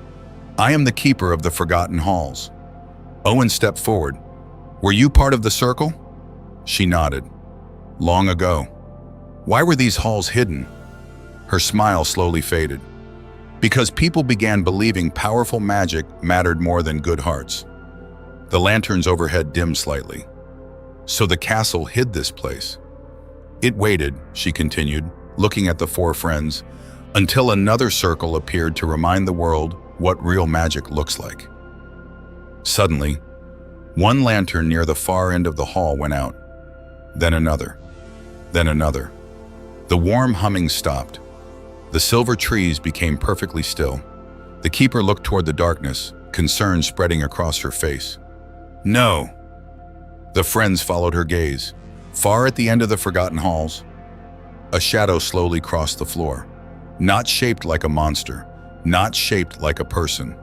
"I am the keeper of the forgotten halls." Owen stepped forward. "Were you part of the circle?" She nodded. "Long ago." "Why were these halls hidden?" Her smile slowly faded. "Because people began believing powerful magic mattered more than good hearts." The lanterns overhead dimmed slightly. "So the castle hid this place." "It waited," she continued, looking at the 4 friends, "until another circle appeared to remind the world what real magic looks like." Suddenly, one lantern near the far end of the hall went out. Then another. Then another. The warm humming stopped. The silver trees became perfectly still. The keeper looked toward the darkness, concern spreading across her face. No. The friends followed her gaze. Far at the end of the forgotten halls, a shadow slowly crossed the floor. Not shaped like a monster, not shaped like a person.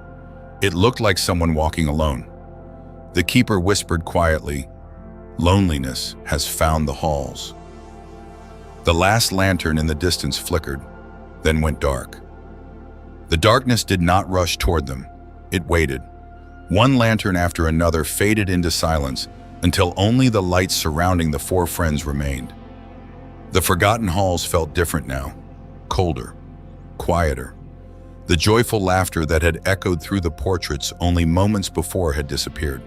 It looked like someone walking alone. The keeper whispered quietly, "Loneliness has found the halls." The last lantern in the distance flickered, then went dark. The darkness did not rush toward them. It waited. One lantern after another faded into silence until only the lights surrounding the four friends remained. The forgotten halls felt different now, colder, quieter. The joyful laughter that had echoed through the portraits only moments before had disappeared.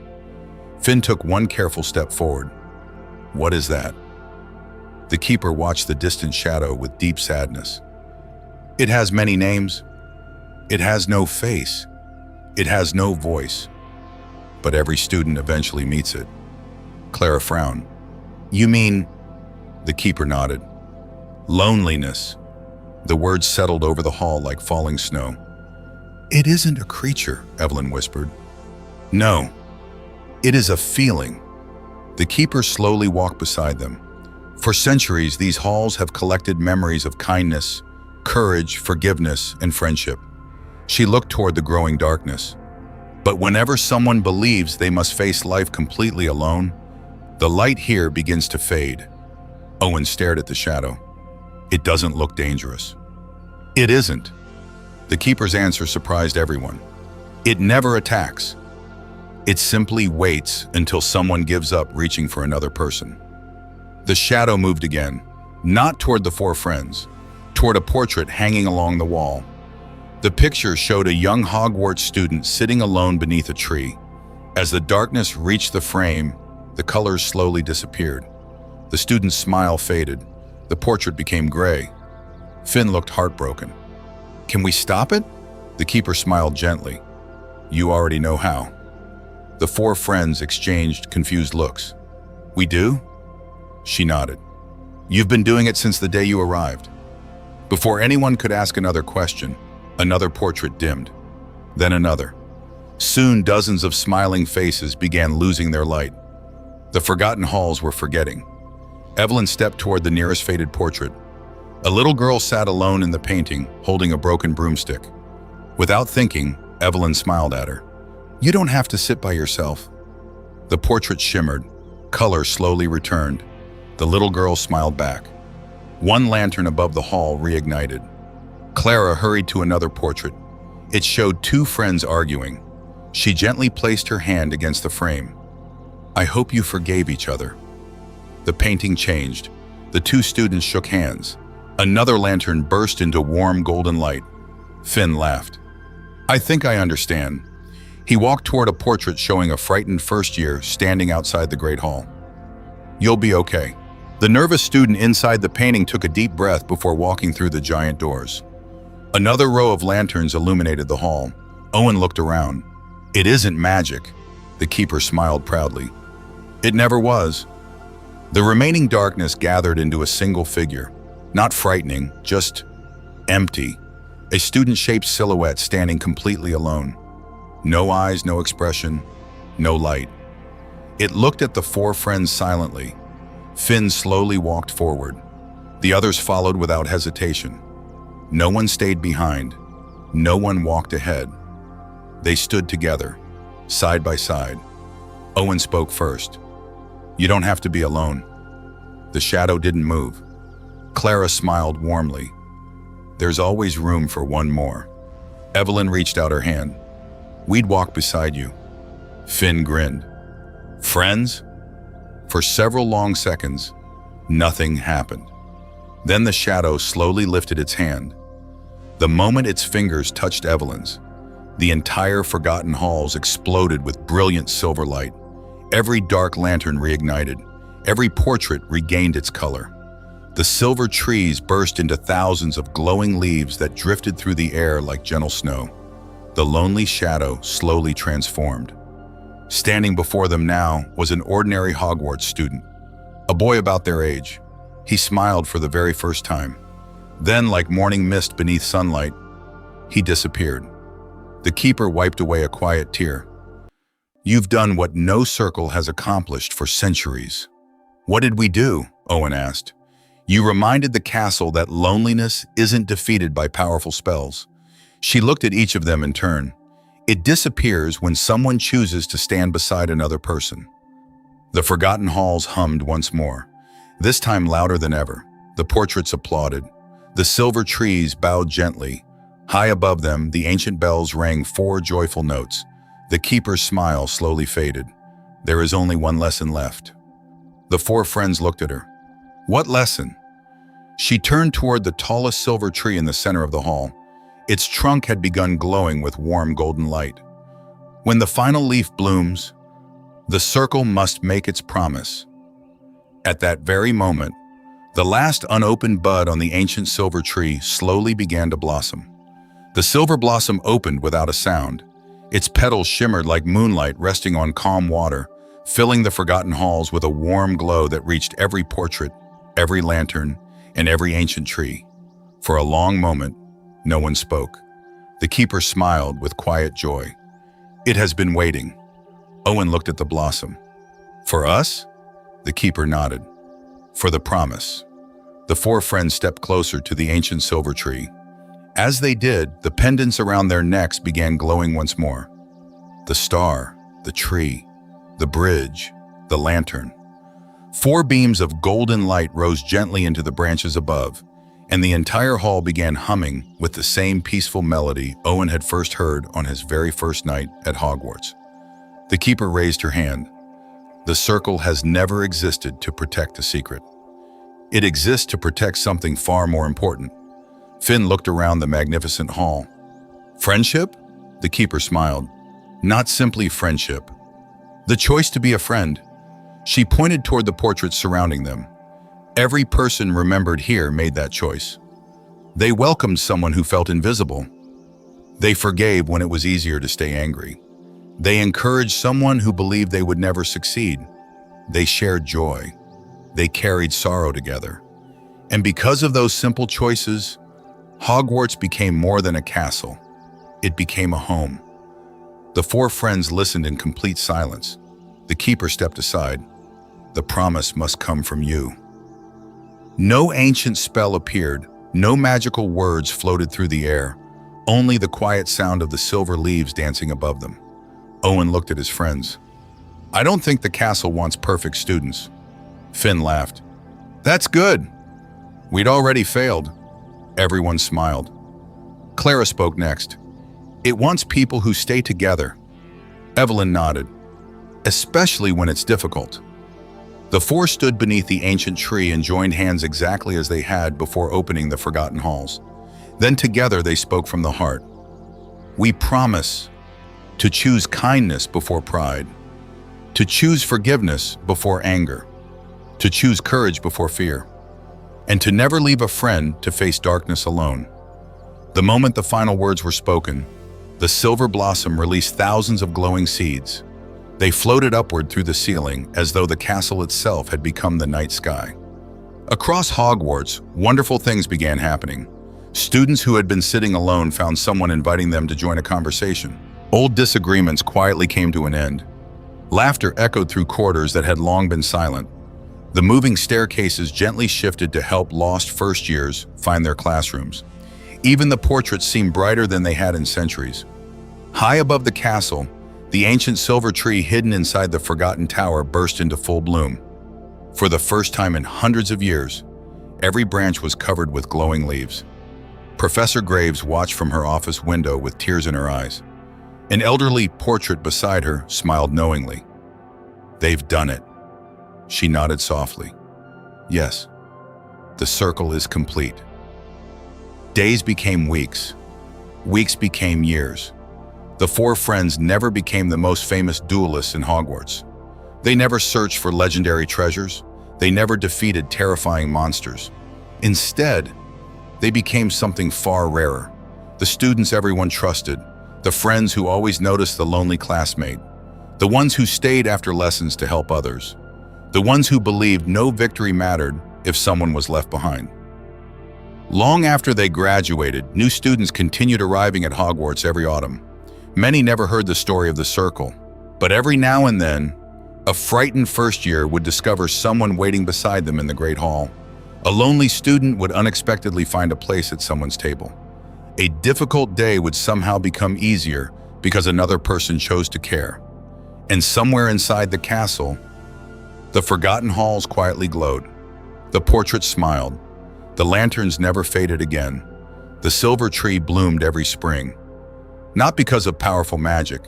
Finn took one careful step forward. "What is that?" The keeper watched the distant shadow with deep sadness. "It has many names. It has no face. It has no voice. But every student eventually meets it." Clara frowned. "You mean?" The keeper nodded. "Loneliness." The words settled over the hall like falling snow. "It isn't a creature," Evelyn whispered. "No, it is a feeling." The keeper slowly walked beside them. For centuries, these halls have collected memories of kindness, courage, forgiveness, and friendship. She looked toward the growing darkness. But whenever someone believes they must face life completely alone, the light here begins to fade. Owen stared at the shadow. "It doesn't look dangerous." "It isn't." The keeper's answer surprised everyone. "It never attacks. It simply waits until someone gives up reaching for another person." The shadow moved again, not toward the four friends, toward a portrait hanging along the wall. The picture showed a young Hogwarts student sitting alone beneath a tree. As the darkness reached the frame, the colors slowly disappeared. The student's smile faded. The portrait became gray. Finn looked heartbroken. "Can we stop it?" The keeper smiled gently. "You already know how." The four friends exchanged confused looks. "We do?" She nodded. "You've been doing it since the day you arrived." Before anyone could ask another question, another portrait dimmed. Then another. Soon dozens of smiling faces began losing their light. The forgotten halls were forgetting. Evelyn stepped toward the nearest faded portrait. A little girl sat alone in the painting, holding a broken broomstick. Without thinking, Evelyn smiled at her. "You don't have to sit by yourself." The portrait shimmered. Color slowly returned. The little girl smiled back. One lantern above the hall reignited. Clara hurried to another portrait. It showed two friends arguing. She gently placed her hand against the frame. "I hope you forgave each other." The painting changed. The two students shook hands. Another lantern burst into warm golden light. Finn laughed. "I think I understand." He walked toward a portrait showing a frightened first year standing outside the Great Hall. "You'll be okay." The nervous student inside the painting took a deep breath before walking through the giant doors. Another row of lanterns illuminated the hall. Owen looked around. "It isn't magic." The keeper smiled proudly. "It never was." The remaining darkness gathered into a single figure. Not frightening, just empty. A student-shaped silhouette standing completely alone. No eyes, no expression, no light. It looked at the four friends silently. Finn slowly walked forward. The others followed without hesitation. No one stayed behind. No one walked ahead. They stood together, side by side. Owen spoke first. "You don't have to be alone." The shadow didn't move. Clara smiled warmly. "There's always room for one more." Evelyn reached out her hand. "We'd walk beside you." Finn grinned. "Friends?" For several long seconds, nothing happened. Then the shadow slowly lifted its hand. The moment its fingers touched Evelyn's, the entire forgotten halls exploded with brilliant silver light. Every dark lantern reignited. Every portrait regained its color. The silver trees burst into thousands of glowing leaves that drifted through the air like gentle snow. The lonely shadow slowly transformed. Standing before them now was an ordinary Hogwarts student, a boy about their age. He smiled for the very first time. Then, like morning mist beneath sunlight, he disappeared. The keeper wiped away a quiet tear. "You've done what no circle has accomplished for centuries." "What did we do?" Owen asked. "You reminded the castle that loneliness isn't defeated by powerful spells." She looked at each of them in turn. "It disappears when someone chooses to stand beside another person." The forgotten halls hummed once more, this time louder than ever. The portraits applauded. The silver trees bowed gently. High above them, the ancient bells rang 4 joyful notes. The keeper's smile slowly faded. "There is only one lesson left." The 4 friends looked at her. "What lesson?" She turned toward the tallest silver tree in the center of the hall. Its trunk had begun glowing with warm golden light. "When the final leaf blooms, the circle must make its promise." At that very moment, the last unopened bud on the ancient silver tree slowly began to blossom. The silver blossom opened without a sound. Its petals shimmered like moonlight resting on calm water, filling the forgotten halls with a warm glow that reached every portrait, every lantern, and every ancient tree. For a long moment, no one spoke. The keeper smiled with quiet joy. "It has been waiting." Owen looked at the blossom. "For us?" The keeper nodded. "For the promise." The 4 friends stepped closer to the ancient silver tree. As they did, the pendants around their necks began glowing once more. The star, the tree, the bridge, the lantern. 4 beams of golden light rose gently into the branches above, and the entire hall began humming with the same peaceful melody Owen had first heard on his very first night at Hogwarts. The keeper raised her hand. "The circle has never existed to protect a secret. It exists to protect something far more important." Finn looked around the magnificent hall. "Friendship?" The keeper smiled. "Not simply friendship. The choice to be a friend." She pointed toward the portraits surrounding them. Every person remembered here made that choice. They welcomed someone who felt invisible. They forgave when it was easier to stay angry. They encouraged someone who believed they would never succeed. They shared joy. They carried sorrow together. And because of those simple choices, Hogwarts became more than a castle. It became a home. The 4 friends listened in complete silence. The keeper stepped aside. "The promise must come from you." No ancient spell appeared. No magical words floated through the air. Only the quiet sound of the silver leaves dancing above them. Owen looked at his friends. "I don't think the castle wants perfect students." Finn laughed. "That's good. We'd already failed." Everyone smiled. Clara spoke next. "It wants people who stay together." Evelyn nodded. "Especially when it's difficult." The 4 stood beneath the ancient tree and joined hands exactly as they had before opening the forgotten halls. Then together they spoke from the heart. "We promise to choose kindness before pride, to choose forgiveness before anger, to choose courage before fear, and to never leave a friend to face darkness alone." The moment the final words were spoken, the silver blossom released thousands of glowing seeds. They floated upward through the ceiling as though the castle itself had become the night sky. Across Hogwarts, wonderful things began happening. Students who had been sitting alone found someone inviting them to join a conversation. Old disagreements quietly came to an end. Laughter echoed through corridors that had long been silent. The moving staircases gently shifted to help lost first years find their classrooms. Even the portraits seemed brighter than they had in centuries. High above the castle, the ancient silver tree hidden inside the forgotten tower burst into full bloom. For the first time in hundreds of years, every branch was covered with glowing leaves. Professor Graves watched from her office window with tears in her eyes. An elderly portrait beside her smiled knowingly. "They've done it." She nodded softly. "Yes, the circle is complete." Days became weeks. Weeks became years. The 4 friends never became the most famous duelists in Hogwarts. They never searched for legendary treasures. They never defeated terrifying monsters. Instead, they became something far rarer. The students everyone trusted, the friends who always noticed the lonely classmate, the ones who stayed after lessons to help others, the ones who believed no victory mattered if someone was left behind. Long after they graduated, new students continued arriving at Hogwarts every autumn. Many never heard the story of the circle, but every now and then, a frightened first year would discover someone waiting beside them in the Great Hall. A lonely student would unexpectedly find a place at someone's table. A difficult day would somehow become easier because another person chose to care. And somewhere inside the castle, the forgotten halls quietly glowed. The portraits smiled. The lanterns never faded again. The silver tree bloomed every spring. Not because of powerful magic,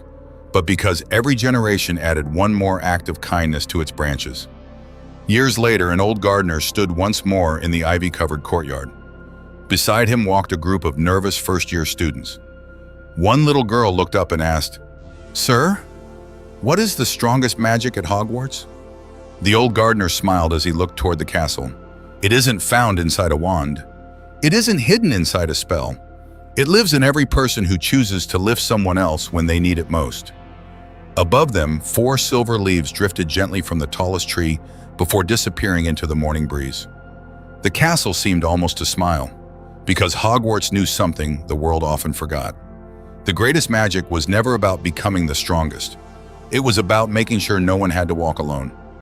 but because every generation added one more act of kindness to its branches. Years later, an old gardener stood once more in the ivy-covered courtyard. Beside him walked a group of nervous first-year students. One little girl looked up and asked, "Sir, what is the strongest magic at Hogwarts?" The old gardener smiled as he looked toward the castle. "It isn't found inside a wand. It isn't hidden inside a spell. It lives in every person who chooses to lift someone else when they need it most." Above them, 4 silver leaves drifted gently from the tallest tree before disappearing into the morning breeze. The castle seemed almost to smile, because Hogwarts knew something the world often forgot. The greatest magic was never about becoming the strongest. It was about making sure no one had to walk alone.